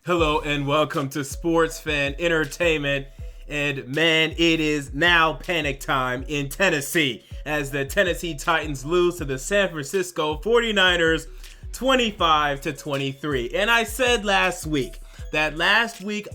Hello and welcome to Sports Fan Entertainment. And man, it is now panic time in Tennessee as the Tennessee Titans lose to the San Francisco 49ers 25-23. And I said last week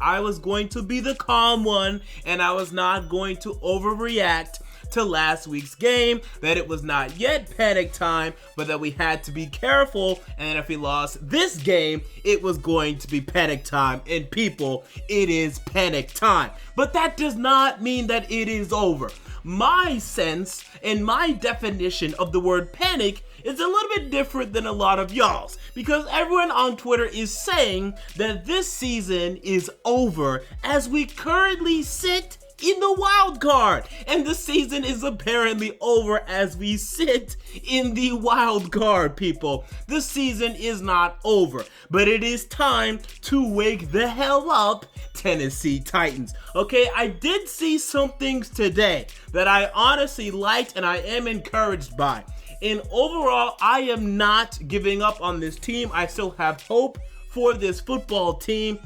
I was going to be the calm one and I was not going to overreact to last week's game, that it was not yet panic time, but that we had to be careful, and if we lost this game, it was going to be panic time. And people, it is panic time. But that does not mean that it is over. My sense and my definition of the word panic is a little bit different than a lot of y'all's, because everyone on Twitter is saying that this season is over as we currently sit in the wild card, and the season is apparently over as we sit in the wild card. People, the season is not over, but it is time to wake the hell up, Tennessee Titans. Okay, I did see some things today that I honestly liked and I am encouraged by. And overall, I am not giving up on this team. I still have hope for this football team.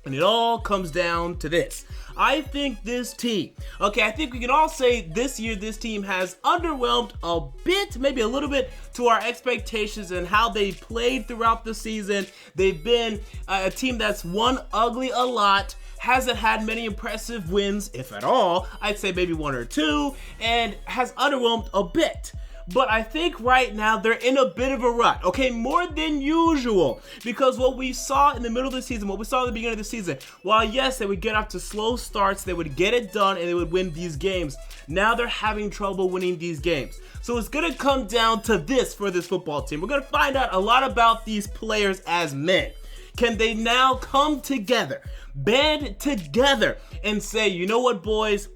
And it all comes down to this. I think this team, I think we can all say this year this team has underwhelmed a bit, maybe a little bit, to our expectations and how they played throughout the season. They've been a team that's won ugly a lot, hasn't had many impressive wins, if at all. I'd say maybe one or two, and has underwhelmed a bit. But I think right now they're in a bit of a rut, okay, more than usual, because what we saw in the middle of the season, what we saw at the beginning of the season, while yes, they would get off to slow starts, they would get it done, and they would win these games. Now they're having trouble winning these games. So it's going to come down to this for this football team. We're going to find out a lot about these players as men. Can they now come together, band together, and say, you know what, boys?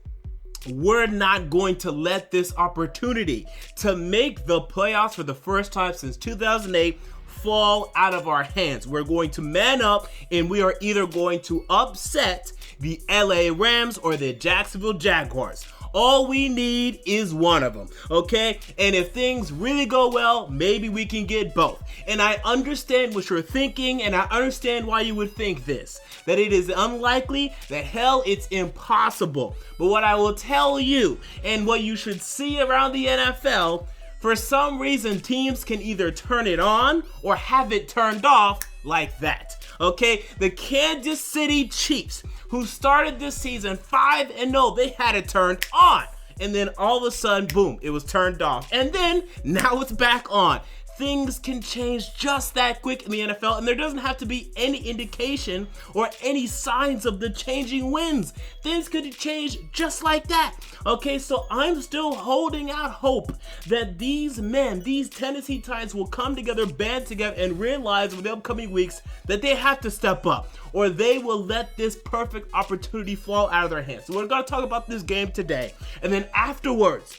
We're not going to let this opportunity to make the playoffs for the first time since 2008 fall out of our hands. We're going to man up, and we are either going to upset the LA Rams or the Jacksonville Jaguars. All we need is one of them, okay? And if things really go well, maybe we can get both. And I understand what you're thinking, and I understand why you would think this, that it is unlikely, that hell, it's impossible. But what I will tell you, and what you should see around the NFL, for some reason, teams can either turn it on or have it turned off like that. Okay, the Kansas City Chiefs, who started this season 5-0, they had it turned on. And then all of a sudden, boom, it was turned off. And then now it's back on. Things can change just that quick in the NFL, and there doesn't have to be any indication or any signs of the changing winds. Things could change just like that. Okay, so I'm still holding out hope that these men, these Tennessee Titans, will come together, band together, and realize over the upcoming weeks that they have to step up, or they will let this perfect opportunity fall out of their hands. So we're going to talk about this game today, and then afterwards,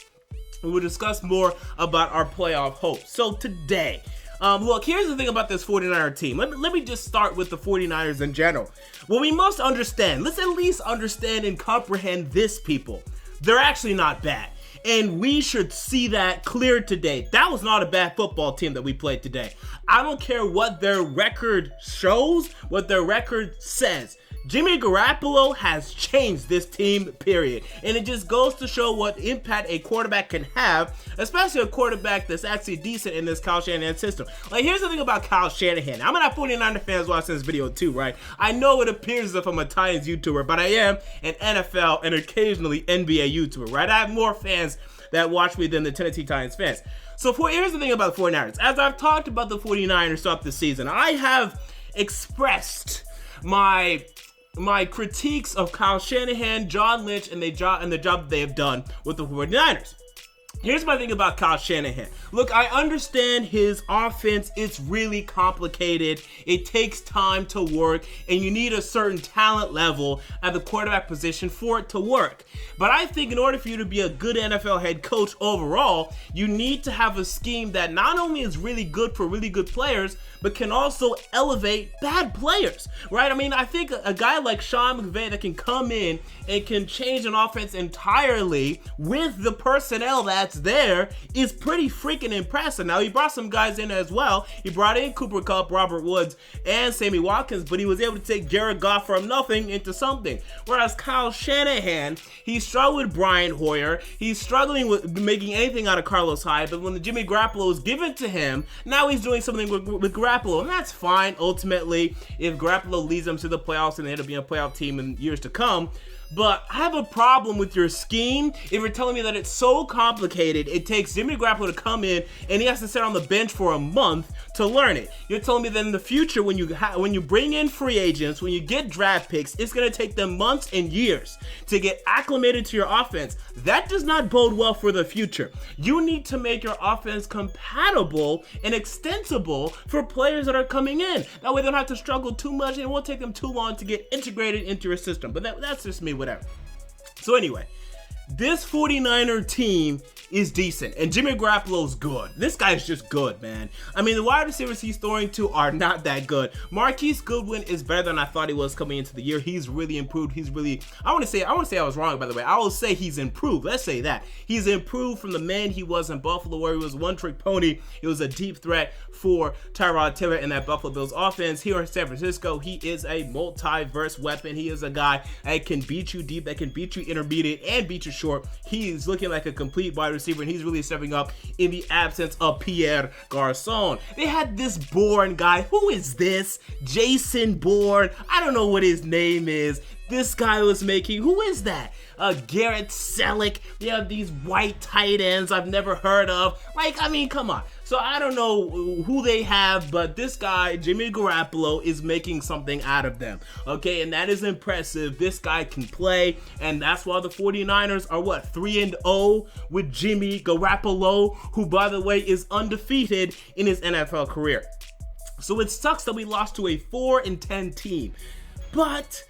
we will discuss more about our playoff hopes. So today, look, here's the thing about this 49er team. Let me just start with the 49ers in general. Well, we must understand, let's at least understand and comprehend this, people. They're actually not bad. And we should see that clear today. That was not a bad football team that we played today. I don't care what their record shows, what their record says. Jimmy Garoppolo has changed this team, period. And it just goes to show what impact a quarterback can have, especially a quarterback that's actually decent in this Kyle Shanahan system. Like, here's the thing about Kyle Shanahan. I'm gonna have 49er fans watching this video too, right? I know it appears as if I'm a Titans YouTuber, but I am an NFL and occasionally NBA YouTuber, right? I have more fans that watch me than the Tennessee Titans fans. So here's the thing about the 49ers. As I've talked about the 49ers throughout the season, I have expressed my critiques of Kyle Shanahan, John Lynch, and the job that they have done with the 49ers. Here's my thing about Kyle Shanahan. Look, I understand his offense. It's really complicated. It takes time to work, and you need a certain talent level at the quarterback position for it to work. But I think in order for you to be a good NFL head coach overall, you need to have a scheme that not only is really good for really good players, but can also elevate bad players, right? I mean, I think a guy like Sean McVay that can come in and can change an offense entirely with the personnel that's that's there is pretty freaking impressive. Now, he brought some guys in as well. He brought in Cooper Kupp, Robert Woods, and Sammy Watkins, but he was able to take Jared Goff from nothing into something. Whereas Kyle Shanahan, he struggled with Brian Hoyer. He's struggling with making anything out of Carlos Hyde, but when the Jimmy Garoppolo is given to him, now he's doing something with Garoppolo, and that's fine, ultimately, if Garoppolo leads them to the playoffs and they end up being a playoff team in years to come. But I have a problem with your scheme if you're telling me that it's so complicated it takes Jimmy Garoppolo to come in and he has to sit on the bench for a month to learn it. You're telling me that in the future when you bring in free agents, when you get draft picks, it's going to take them months and years to get acclimated to your offense. That does not bode well for the future. You need to make your offense compatible and extensible for players that are coming in. That way they don't have to struggle too much and it won't take them too long to get integrated into your system. But that's just me, whatever. So anyway, this 49er team is decent, and Jimmy Garoppolo's good. This guy's just good, man. I mean, the wide receivers he's throwing to are not that good. Marquise Goodwin is better than I thought he was coming into the year. He's really improved. He's really, I want to say I was wrong, by the way. I will say he's improved. Let's say that. He's improved from the man he was in Buffalo, where he was one-trick pony. He was a deep threat for Tyrod Taylor in that Buffalo Bills offense. Here in San Francisco, he is a multi-verse weapon. He is a guy that can beat you deep, that can beat you intermediate, and beat you short. He's looking like a complete wide receiver, and he's really stepping up in the absence of Pierre Garçon. They had this Bourne guy. Who is this? Jason Bourne. I don't know what his name is. This guy was making, who is that? Garrett Selleck. They have these white tight ends I've never heard of. Like, I mean, come on. So I don't know who they have, but this guy, Jimmy Garoppolo, is making something out of them. Okay, and that is impressive. This guy can play, and that's why the 49ers are, 3-0 with Jimmy Garoppolo, who, by the way, is undefeated in his NFL career. So it sucks that we lost to a 4-10 team. But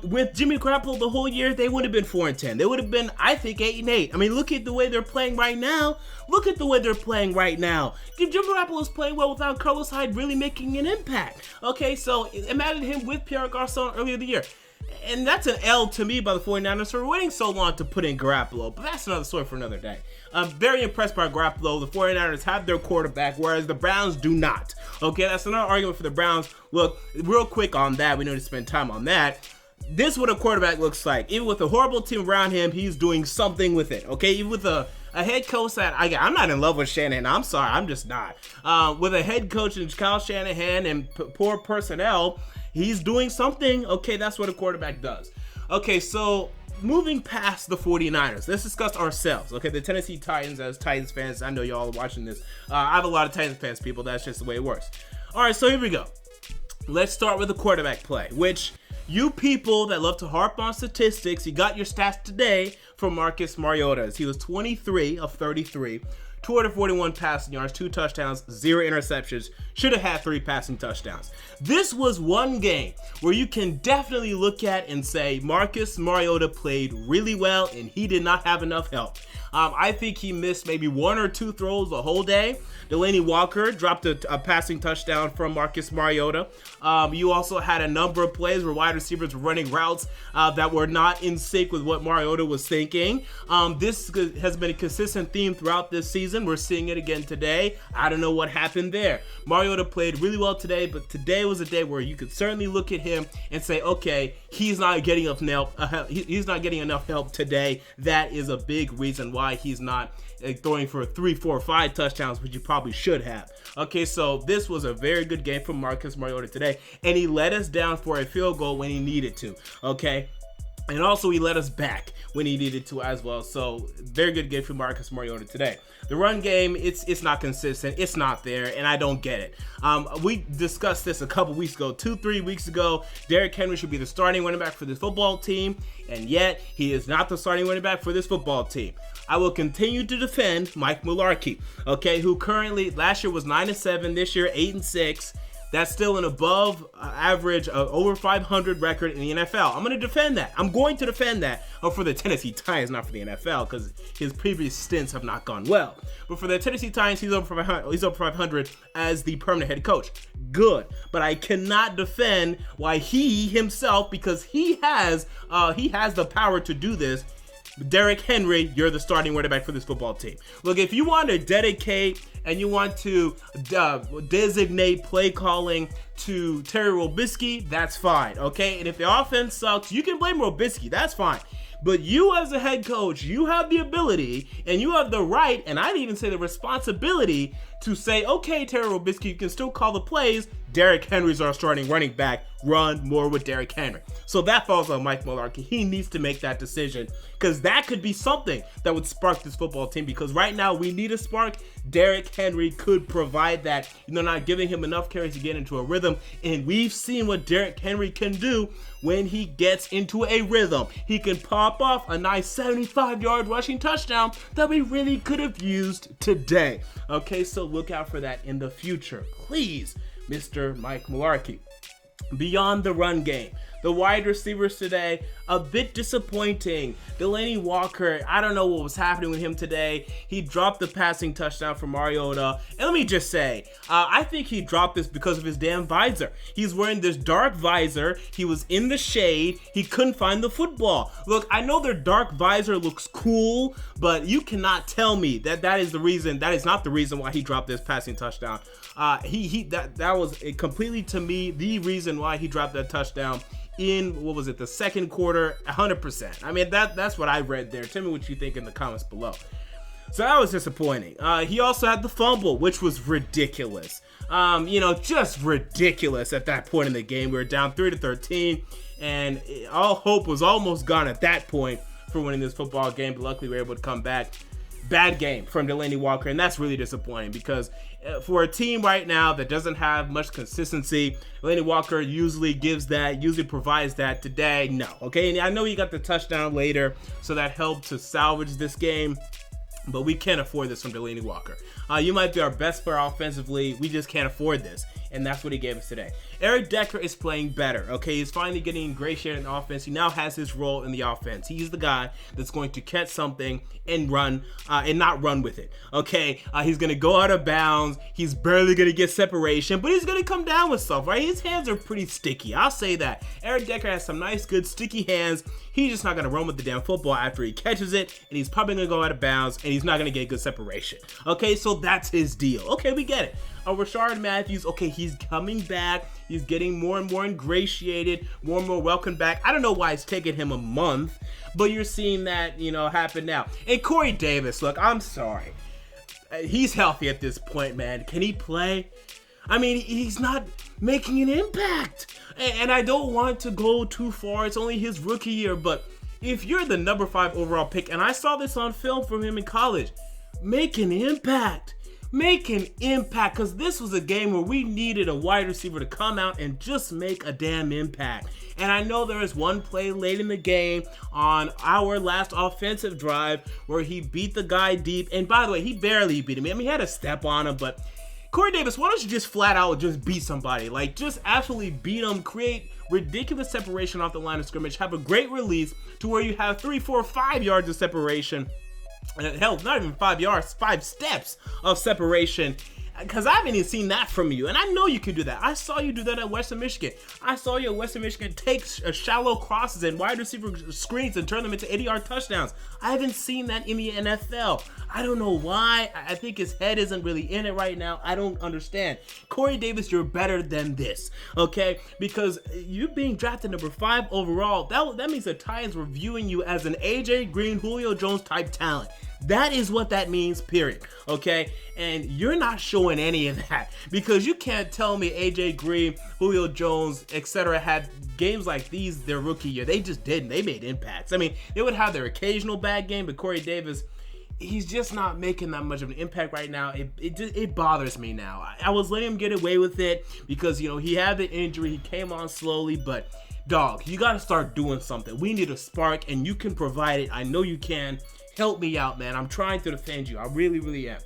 with Jimmy Garoppolo the whole year, they would have been 4-10. They would have been, I think, 8-8. I mean, look at the way they're playing right now. Look at the way they're playing right now. Jimmy Garoppolo is playing well without Carlos Hyde really making an impact. Okay, so imagine him with Pierre Garçon earlier in the year. And that's an L to me by the 49ers for waiting so long to put in Garoppolo. But that's another story for another day. I'm very impressed by Garoppolo. The 49ers have their quarterback, whereas the Browns do not. Okay, that's another argument for the Browns. Look, real quick on that. We need to spend time on that. This is what a quarterback looks like. Even with a horrible team around him, he's doing something with it. Okay, even with a head coach that I'm not in love with Shanahan. I'm sorry, I'm just not. With a head coach and Kyle Shanahan and poor personnel, he's doing something. Okay, that's what a quarterback does. Okay, so moving past the 49ers, let's discuss ourselves. Okay, the Tennessee Titans. As Titans fans, I know y'all are watching this. I have a lot of Titans fans, people. That's just the way it works. All right, so here we go. Let's start with the quarterback play, which you people that love to harp on statistics, you got your stats today from Marcus Mariota. He was 23 of 33, 241 passing yards, 2 touchdowns, 0 interceptions. Should have had 3 passing touchdowns. This was one game where you can definitely look at and say Marcus Mariota played really well and he did not have enough help. I think he missed maybe 1 or 2 throws the whole day. Delanie Walker dropped a passing touchdown from Marcus Mariota. You also had a number of plays where wide receivers were running routes that were not in sync with what Mariota was thinking. This has been a consistent theme throughout this season. We're seeing it again today. I don't know what happened there. Mariota played really well today, but today was a day where you could certainly look at him and say, okay, he's not getting enough help. He's not getting enough help today. That is a big reason why he's not throwing for 3, 4, 5 touchdowns, which you probably should have. Okay, so this was a very good game from Marcus Mariota today, and he let us down for a field goal when he needed to. Okay, and also he let us back when he needed to as well. So very good game from Marcus Mariota today. The run game, it's not consistent. It's not there, and I don't get it. We discussed this a couple weeks ago, 2-3 weeks ago. Derrick Henry should be the starting running back for this football team, and yet he is not the starting running back for this football team. I will continue to defend Mike Mularkey, okay, who currently last year was 9-7, this year 8-6. That's still an above average of over 500 record in the NFL. I'm going to defend that. I'm going to defend that for the Tennessee Titans, not for the NFL, because his previous stints have not gone well. But for the Tennessee Titans, he's over 500 as the permanent head coach. Good. But I cannot defend why he himself, because he has the power to do this, Derrick Henry, you're the starting running back for this football team. Look, if you want to dedicate and you want to designate play calling to Terry Robiskie, that's fine, okay? And if the offense sucks, you can blame Robiskie, that's fine. But you as a head coach, you have the ability and you have the right, and I'd even say the responsibility to say, okay, Terry Robiskie, you can still call the plays. Derrick Henry's our starting running back. Run more with Derrick Henry. So that falls on Mike Mularkey. He needs to make that decision because that could be something that would spark this football team, because right now we need a spark. Derrick Henry could provide that. Not giving him enough carries to get into a rhythm, and we've seen what Derrick Henry can do when he gets into a rhythm. He can pop off a nice 75-yard rushing touchdown that we really could have used today. Okay, so look out for that in the future, please, Mr. Mike Mularkey. Beyond the run game, the wide receivers today, a bit disappointing. Delanie Walker, I don't know what was happening with him today. He dropped the passing touchdown for Mariota. And let me just say, I think he dropped this because of his damn visor. He's wearing this dark visor. He was in the shade. He couldn't find the football. Look, I know their dark visor looks cool, but you cannot tell me that is the reason. That is not the reason why he dropped this passing touchdown. That was completely, to me, the reason why he dropped that touchdown in, the second quarter, 100%. I mean, that's what I read there. Tell me what you think in the comments below. So that was disappointing. He also had the fumble, which was ridiculous. Just ridiculous at that point in the game. We were down 3-13, and all hope was almost gone at that point for winning this football game, but luckily we were able to come back. Bad game from Delanie Walker, and that's really disappointing because for a team right now that doesn't have much consistency, Delanie Walker usually provides that. Today, no. Okay, and I know he got the touchdown later, so that helped to salvage this game, but we can't afford this from Delanie Walker. You might be our best player offensively, we just can't afford this, and that's what he gave us today. Eric Decker is playing better, okay? He's finally getting ingratiated in the offense. He now has his role in the offense. He's the guy that's going to catch something and run, and not run with it, okay? He's going to go out of bounds. He's barely going to get separation, but he's going to come down with stuff, right? His hands are pretty sticky. I'll say that. Eric Decker has some nice, good, sticky hands. He's just not going to run with the damn football after he catches it, and he's probably going to go out of bounds, and he's not going to get good separation, okay? So that's his deal. Okay, we get it. Rashard Matthews, okay, he's coming back. He's getting more and more ingratiated, more and more welcomed back. I don't know why it's taken him a month, but you're seeing that, happen now. And Corey Davis, look, I'm sorry. He's healthy at this point, man. Can he play? I mean, he's not making an impact. And I don't want to go too far. It's only his rookie year, but if you're the number 5 overall pick, and I saw this on film from him in college, make an impact. Make an impact, because this was a game where we needed a wide receiver to come out and just make a damn impact. And I know there is one play late in the game on our last offensive drive where he beat the guy deep. And by the way, he barely beat him. I mean, he had a step on him, but Corey Davis, why don't you just flat out just beat somebody? Like, just absolutely beat them, create ridiculous separation off the line of scrimmage, have a great release to where you have 3, 4, 5 yards of separation. Hell, not even 5 yards, 5 steps of separation, because I haven't even seen that from you, and I know you can do that. I saw you do that at Western Michigan. I saw you at Western Michigan take shallow crosses and wide receiver screens and turn them into 80-yard touchdowns. I haven't seen that in the NFL. I don't know why. I think his head isn't really in it right now. I don't understand. Corey Davis, you're better than this, okay? Because you being drafted number 5 overall, that means the Titans were viewing you as an AJ Green, Julio Jones type talent. That is what that means, period, okay? And you're not showing any of that, because you can't tell me AJ Green, Julio Jones, etc. had games like these their rookie year. They just didn't. They made impacts. I mean, they would have their occasional bad game, but Corey Davis, he's just not making that much of an impact right now. It bothers me now. I was letting him get away with it because, he had the injury. He came on slowly, but dog, you got to start doing something. We need a spark, and you can provide it. I know you can. Help me out, man. I'm trying to defend you. I really, really am.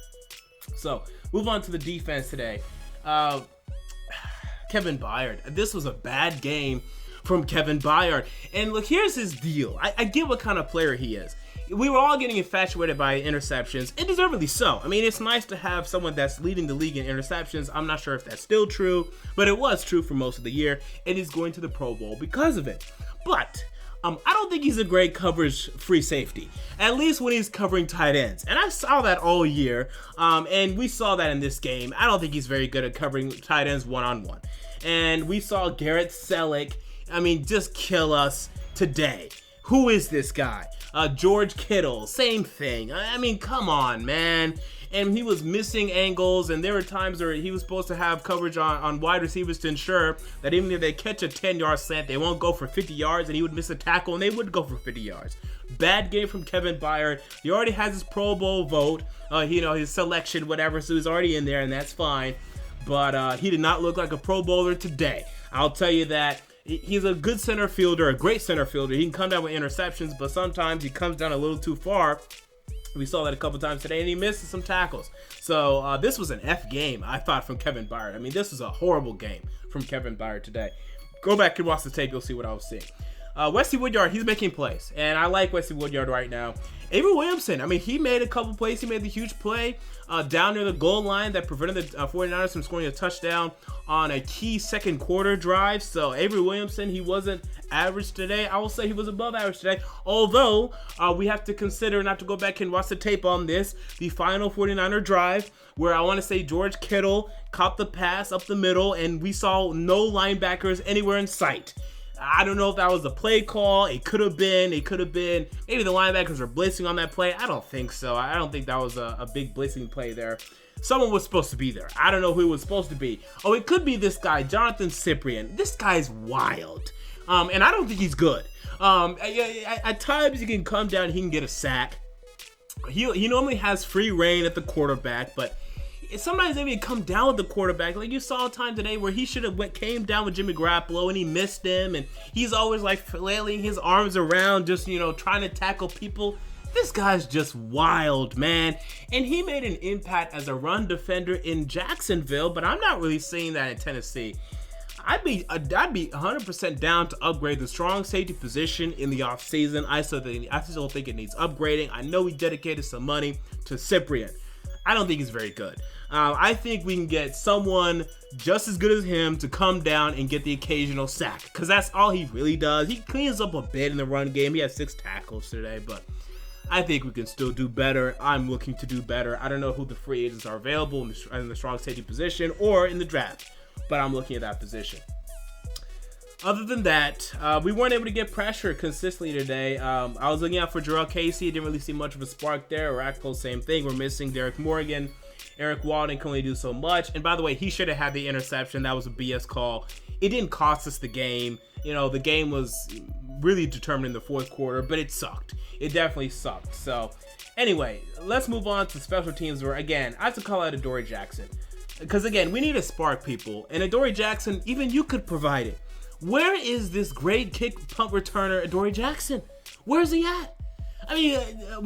So, move on to the defense today. Kevin Byard. This was a bad game from Kevin Byard. And look, here's his deal. I get what kind of player he is. We were all getting infatuated by interceptions, and deservedly so. I mean, it's nice to have someone that's leading the league in interceptions. I'm not sure if that's still true, but it was true for most of the year, and he's going to the Pro Bowl because of it. But I don't think he's a great coverage free safety, at least when he's covering tight ends. And I saw that all year, and we saw that in this game. I don't think he's very good at covering tight ends one-on-one. And we saw Garrett Selleck, just kill us today. Who is this guy? George Kittle, same thing. Come on, man. And he was missing angles, and there were times where he was supposed to have coverage on wide receivers to ensure that even if they catch a 10-yard slant, they won't go for 50 yards, and he would miss a tackle, and they would go for 50 yards. Bad game from Kevin Byard. He already has his Pro Bowl vote, his selection, whatever, so he's already in there, and that's fine. But he did not look like a Pro Bowler today. I'll tell you that. He's a good center fielder, a great center fielder. He can come down with interceptions, but sometimes he comes down a little too far. We saw that a couple times today, and he missed some tackles. So this was an F game, I thought, from Kevin Byard. This was a horrible game from Kevin Byard today. Go back and watch the tape, you'll see what I was seeing. Wesley Woodyard, he's making plays, and I like Wesley Woodyard right now. Avery Williamson, he made a couple plays. He made the huge play down near the goal line that prevented the 49ers from scoring a touchdown on a key second quarter drive. So Avery Williamson, he wasn't average today. I will say he was above average today, although we have to consider, not to go back and watch the tape on this, the final 49er drive where I want to say George Kittle caught the pass up the middle, and we saw no linebackers anywhere in sight. I don't know if that was a play call. It could have been. Maybe the linebackers were blitzing on that play. I don't think so. I don't think that was a big blitzing play there. Someone was supposed to be there. I don't know who it was supposed to be. Oh, it could be this guy, Jonathan Cyprien. This guy's wild. And I don't think he's good. At times he can come down, he can get a sack. He normally has free reign at the quarterback, but sometimes maybe it come down with the quarterback. Like you saw a time today where he should have came down with Jimmy Garoppolo and he missed him, and he's always like flailing his arms around, just trying to tackle people. This guy's just wild, man. And he made an impact as a run defender in Jacksonville, but I'm not really seeing that in Tennessee. I'd be 100% down to upgrade the strong safety position in the offseason. I still think it needs upgrading. I know we dedicated some money to Cyprien. I don't think he's very good. I think we can get someone just as good as him to come down and get the occasional sack, because that's all he really does. He cleans up a bit in the run game. He had 6 tackles today, but I think we can still do better. I'm looking to do better. I don't know who the free agents are available in the strong safety position or in the draft, but I'm looking at that position. Other than that, we weren't able to get pressure consistently today. I was looking out for Jarrell Casey. Didn't really see much of a spark there. Rackpo, same thing. We're missing Derek Morgan. Eric Walden can only do so much. And by the way, he should have had the interception. That was a BS call. It didn't cost us the game. The game was really determined in the fourth quarter, but it sucked. It definitely sucked. So anyway, let's move on to special teams where, again, I have to call out Adoree Jackson. Because, again, we need to spark people. And Adoree Jackson, even you could provide it. Where is this great kick punt returner, Adoree Jackson? Where's he at?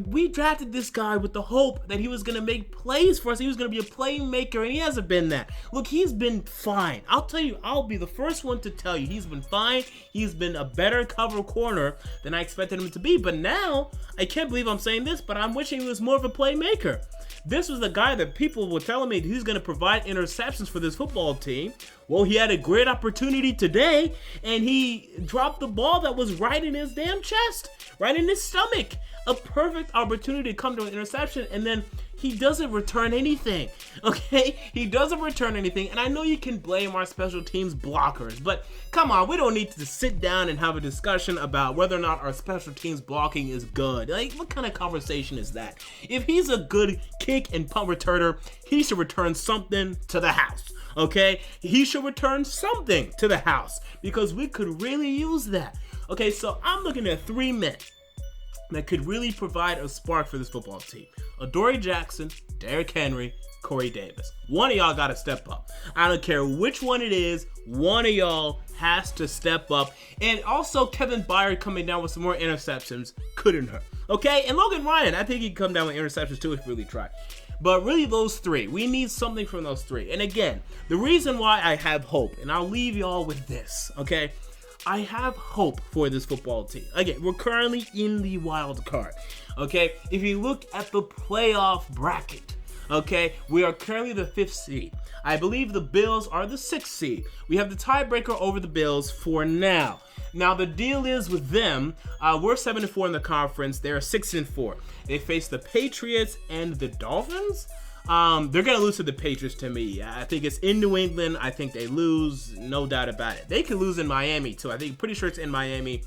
We drafted this guy with the hope that he was going to make plays for us. He was going to be a playmaker, and he hasn't been that. Look, he's been fine. I'll tell you, I'll be the first one to tell you, he's been fine. He's been a better cover corner than I expected him to be. But now, I can't believe I'm saying this, but I'm wishing he was more of a playmaker. This was the guy that people were telling me he's going to provide interceptions for this football team. Well, he had a great opportunity today, and he dropped the ball that was right in his damn chest, right in his stomach. A perfect opportunity to come to an interception, and then he doesn't return anything, okay? He doesn't return anything, and I know you can blame our special teams blockers, but come on, we don't need to sit down and have a discussion about whether or not our special teams blocking is good. Like, what kind of conversation is that? If he's a good kick and punt returner, he should return something to the house, okay? He should return something to the house, because we could really use that. Okay, so I'm looking at 3 men that could really provide a spark for this football team. Adoree Jackson, Derrick Henry, Corey Davis. One of y'all got to step up. I don't care which one it is. One of y'all has to step up. And also Kevin Byard coming down with some more interceptions couldn't hurt. Okay? And Logan Ryan, I think he can come down with interceptions too if we really try. But really those 3. We need something from those 3. And again, the reason why I have hope, and I'll leave y'all with this, okay? I have hope for this football team. Again, we're currently in the wild card. Okay, if you look at the playoff bracket, Okay, we are currently the 5th seed. I believe the Bills are the 6th seed. We have the tiebreaker over the Bills for now. Now the deal is with them, we're 7-4 in the conference. They're 6-4. They face the Patriots and the Dolphins. They're gonna lose to the Patriots to me. I think it's in New England. I think they lose, no doubt about it. They could lose in Miami too. I think pretty sure it's in Miami.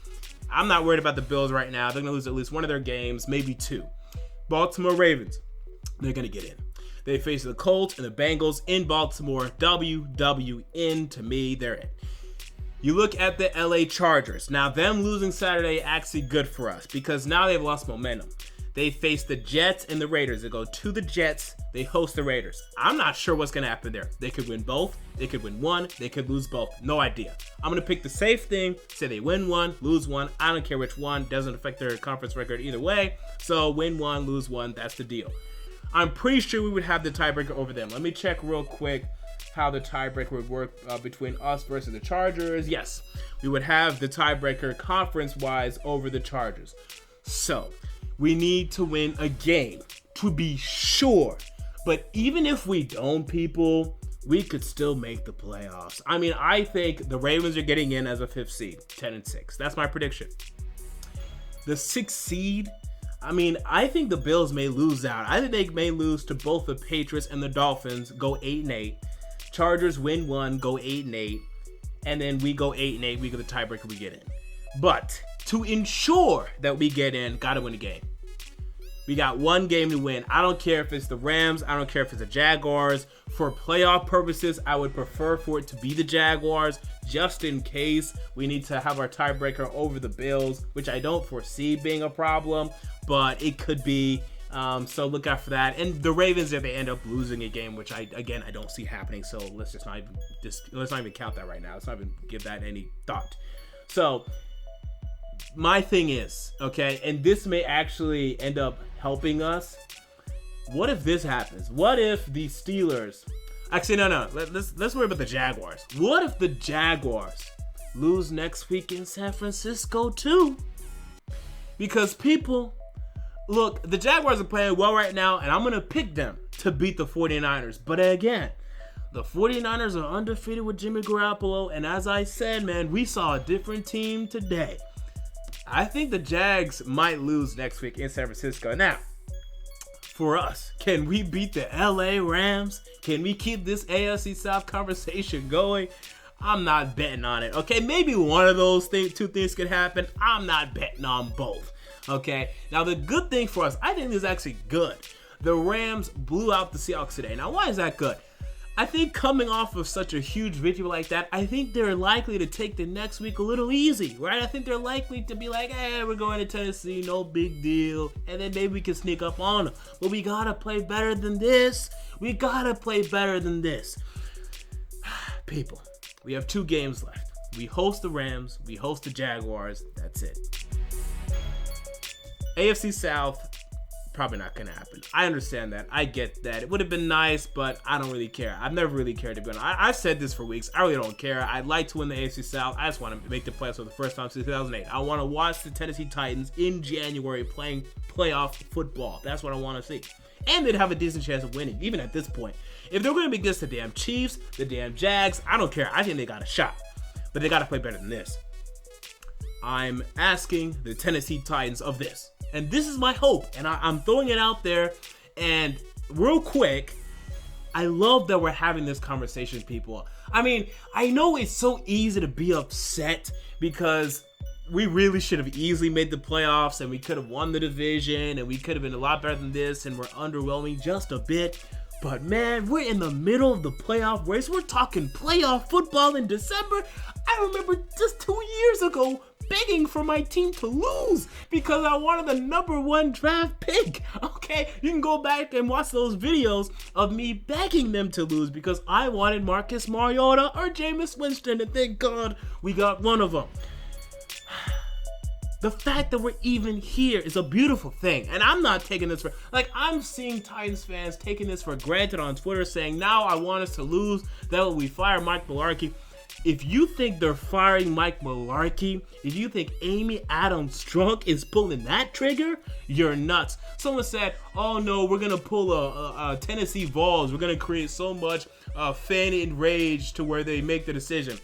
I'm not worried about the Bills right now. They're gonna lose at least one of their games, maybe 2. Baltimore Ravens, they're gonna get in. They face the Colts and the Bengals in Baltimore. WWN to me, they're in. You look at the LA Chargers. Now them losing Saturday actually good for us because now they've lost momentum. They face the Jets and the Raiders. They go to the Jets. They host the Raiders. I'm not sure what's going to happen there. They could win both. They could win one. They could lose both. No idea. I'm going to pick the safe thing. Say they win one, lose one. I don't care which one. Doesn't affect their conference record either way. So win one, lose one. That's the deal. I'm pretty sure we would have the tiebreaker over them. Let me check real quick how the tiebreaker would work between us versus the Chargers. Yes, we would have the tiebreaker conference-wise over the Chargers. So we need to win a game to be sure. But even if we don't, people, we could still make the playoffs. I mean, I think the Ravens are getting in as a 5th seed, 10-6. That's my prediction. The 6th seed, I mean, I think the Bills may lose out. I think they may lose to both the Patriots and the Dolphins, go 8-8. Chargers win one, go 8-8. And then we go 8-8. We go the tiebreaker, we get in. But to ensure that we get in, gotta win a game. We got one game to win. I don't care if it's the Rams. I don't care if it's the Jaguars. For playoff purposes, I would prefer for it to be the Jaguars, just in case we need to have our tiebreaker over the Bills, which I don't foresee being a problem, but it could be. So look out for that. And the Ravens, if they end up losing a game, which I don't see happening. So let's not even count that right now. Let's not even give that any thought. So my thing is, okay, and this may actually end up helping us. What if this happens? What if the Steelers... Actually, no. Let's worry about the Jaguars. What if the Jaguars lose next week in San Francisco too? Because people... Look, the Jaguars are playing well right now, and I'm going to pick them to beat the 49ers. But again, the 49ers are undefeated with Jimmy Garoppolo, and as I said, man, we saw a different team today. I think the Jags might lose next week in San Francisco. Now, for us, can we beat the LA Rams? Can we keep this AFC South conversation going? I'm not betting on it, okay? Maybe one of those two things could happen. I'm not betting on both, okay? Now, the good thing for us, I think this is actually good. The Rams blew out the Seahawks today. Now, why is that good? I think coming off of such a huge victory like that, I think they're likely to take the next week a little easy, right? I think they're likely to be like, hey, we're going to Tennessee, no big deal. And then maybe we can sneak up on them. But we got to play better than this. We got to play better than this. People, we have 2 games left. We host the Rams. We host the Jaguars. That's it. AFC South, probably not gonna happen. I understand that. I get that. It would have been nice, but I don't really care. I've never really cared to be honest. I've said this for weeks. I really don't care. I'd like to win the AFC South. I just want to make the playoffs for the first time since 2008. I want to watch the Tennessee Titans in January playing playoff football. That's what I want to see. And they'd have a decent chance of winning, even at this point. If they're going to be against the damn Chiefs, the damn Jags, I don't care. I think they got a shot. But they got to play better than this. I'm asking the Tennessee Titans of this. And this is my hope, and I'm throwing it out there. And real quick, I love that we're having this conversation, people. I mean, I know it's so easy to be upset because we really should have easily made the playoffs, and we could have won the division, and we could have been a lot better than this, and we're underwhelming just a bit. But man, we're in the middle of the playoff race. We're talking playoff football in December. I remember just 2 years ago begging for my team to lose because I wanted the #1 draft pick. Okay, you can go back and watch those videos of me begging them to lose because I wanted Marcus Mariota or Jameis Winston, and thank God we got one of them. The fact that we're even here is a beautiful thing, and I'm not taking this for, like, I'm seeing Titans fans taking this for granted on Twitter saying, now I want us to lose, that way we fire Mike Mularkey. If you think they're firing Mike Mularkey, if you think Amy Adams Strunk is pulling that trigger, you're nuts. Someone said, oh no, we're going to pull a Tennessee Vols. We're going to create so much fan enraged to where they make the decision.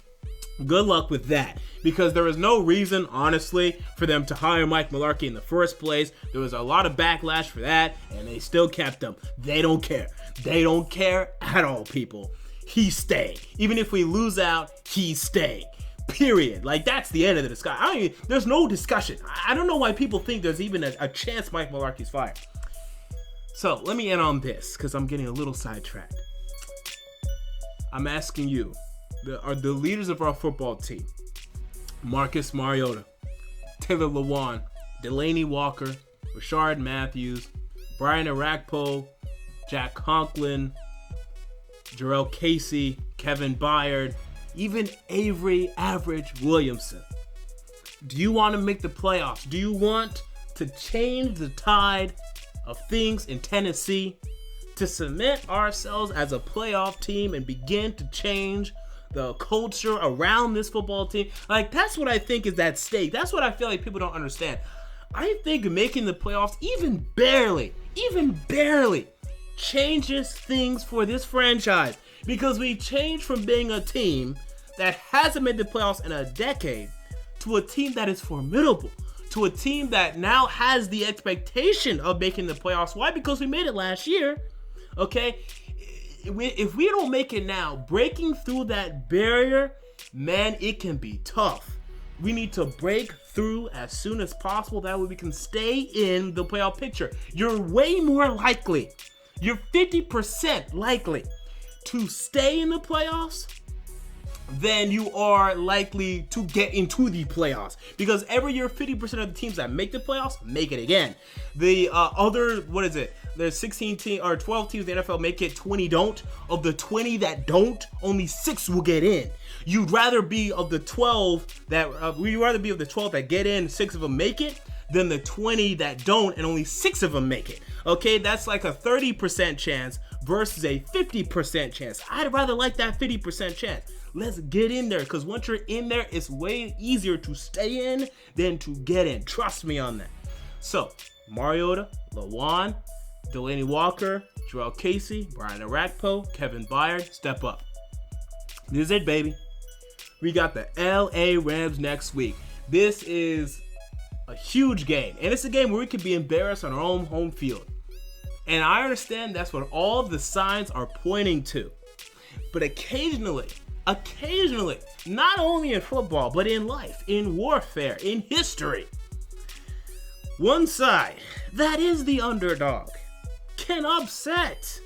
Good luck with that, because there was no reason, honestly, for them to hire Mike Mularkey in the first place. There was a lot of backlash for that, and they still kept him. They don't care. They don't care at all, people. He's staying. Even if we lose out, he's staying. Period. Like, that's the end of the discussion. There's no discussion. I don't know why people think there's even a chance Mike Mularkey's fired. So, let me end on this, because I'm getting a little sidetracked. I'm asking you, are the leaders of our football team, Marcus Mariota, Taylor Lewan, Delanie Walker, Rashard Matthews, Brian Orakpo, Jack Conklin, Jarrell Casey, Kevin Byard, even Avery Average Williamson. Do you want to make the playoffs? Do you want to change the tide of things in Tennessee, to cement ourselves as a playoff team and begin to change the culture around this football team? Like, that's what I think is at stake. That's what I feel like people don't understand. I think making the playoffs even barely changes things for this franchise, because we changed from being a team that hasn't made the playoffs in a decade to a team that is formidable, to a team that now has the expectation of making the playoffs. Why? Because we made it last year. Okay, if we don't make it now, breaking through that barrier, man, it can be tough. We need to break through as soon as possible. That way we can stay in the playoff picture. You're way more likely, you're 50% likely to stay in the playoffs than you are likely to get into the playoffs, because every year 50% of the teams that make the playoffs make it again. The there's 16 teams or 12 teams in the NFL make it, 20 don't. Of the 20 that don't, only 6 will get in. You'd rather be of the 12 that we'd rather be of the 12 that get in, 6 of them make it, than the 20 that don't and only 6 of them make it. Okay, that's like a 30% chance versus a 50% chance. I'd rather like that 50% chance. Let's get in there, because once you're in there, it's way easier to stay in than to get in. Trust me on that. So, Mariota, Lewan, Delanie Walker, Jarrell Casey, Brian Orakpo, Kevin Byard, step up. This is it, baby. We got the LA Rams next week. This is a huge game, and it's a game where we could be embarrassed on our own home field. And I understand that's what all of the signs are pointing to. But occasionally, not only in football, but in life, in warfare, in history, one side that is the underdog can upset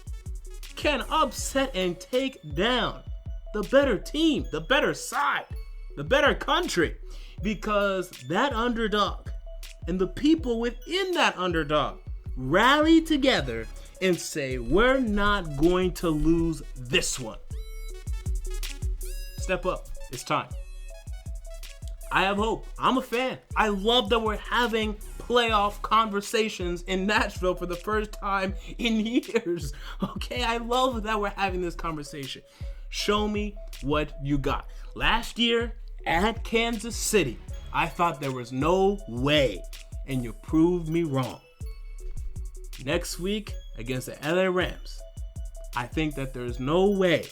and take down the better team, the better side, the better country, because that underdog and the people within that underdog rally together and say, we're not going to lose this one. Step up. It's time. I have hope. I'm a fan. I love that we're having playoff conversations in Nashville for the first time in years. Okay, I love that we're having this conversation. Show me what you got. Last year at Kansas City, I thought there was no way, and you proved me wrong. Next week against the LA Rams, I think that there's no way.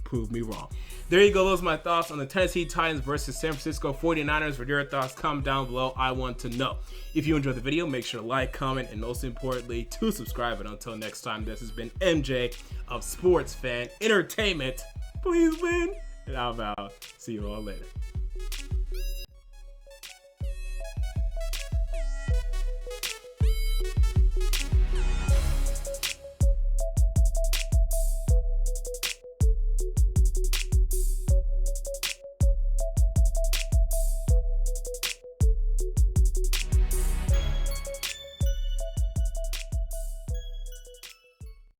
Prove me wrong. There you go. Those are my thoughts on the Tennessee Titans versus San Francisco 49ers. For your thoughts, comment down below. I want to know. If you enjoyed the video, make sure to like, comment, and most importantly, to subscribe. And until next time, this has been MJ of Sports Fan Entertainment. Please win. And I'm out. See you all later.